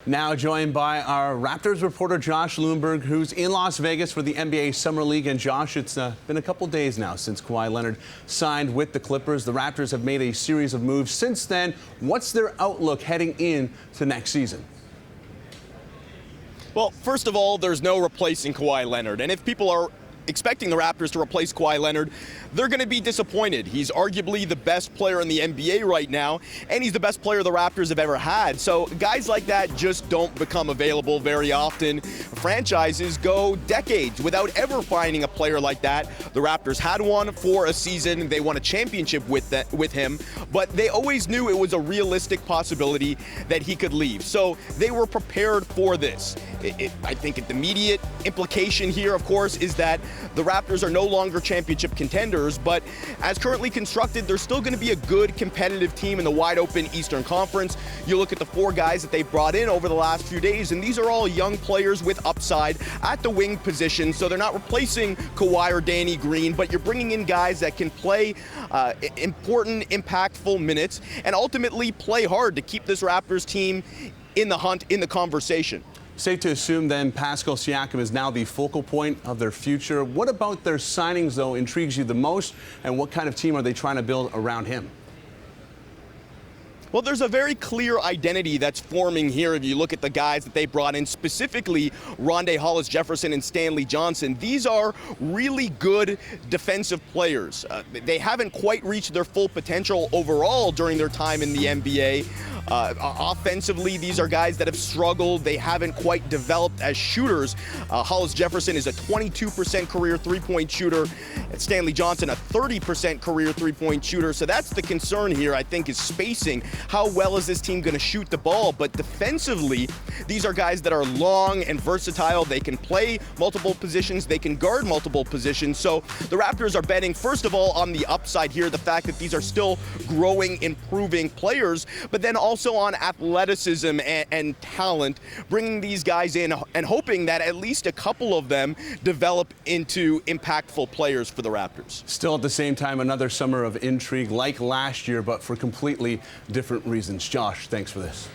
Now joined by our Raptors reporter, Josh Lewenberg, who's in Las Vegas for the NBA Summer League. And Josh, it's been a couple days now since Kawhi Leonard signed with the Clippers. The Raptors have made a series of moves since then. What's their outlook heading into next season? Well, first of all, there's no replacing Kawhi Leonard. And if people are expecting the Raptors to replace Kawhi Leonard, they're going to be disappointed. He's arguably the best player in the NBA right now, and he's the best player the Raptors have ever had. So guys like that just don't become available very often. Franchises go decades without ever finding a player like that. The Raptors had one for a season. They won a championship with him, but they always knew it was a realistic possibility that he could leave. So they were prepared for this. I think the immediate implication here, of course, is that the Raptors are no longer championship contenders, but as currently constructed, they're still going to be a good competitive team in the wide open Eastern Conference. You look at the four guys that they've brought in over the last few days, and these are all young players with upside at the wing position. So they're not replacing Kawhi or Danny Green, but you're bringing in guys that can play important, impactful minutes and ultimately play hard to keep this Raptors team in the hunt, in the conversation. Safe to assume then Pascal Siakam is now the focal point of their future. What about their signings, though, intrigues you the most, and what kind of team are they trying to build around him? Well, there's a very clear identity that's forming here if you look at the guys that they brought in, specifically Rondae Hollis-Jefferson and Stanley Johnson. These are really good defensive players. They haven't quite reached their full potential overall during their time in the NBA. Offensively, these are guys that have struggled. They haven't quite developed as shooters. Hollis-Jefferson is a 22% career three-point shooter. And Stanley Johnson, a 30% career three-point shooter. So that's the concern here, I think, is spacing. How well is this team going to shoot the ball? But defensively, these are guys that are long and versatile. They can play multiple positions. They can guard multiple positions. So the Raptors are betting, first of all, on the upside here, the fact that these are still growing, improving players, but then also on athleticism and talent, bringing these guys in and hoping that at least a couple of them develop into impactful players for the Raptors. Still at the same time, another summer of intrigue like last year, but for completely different reasons. Josh, thanks for this.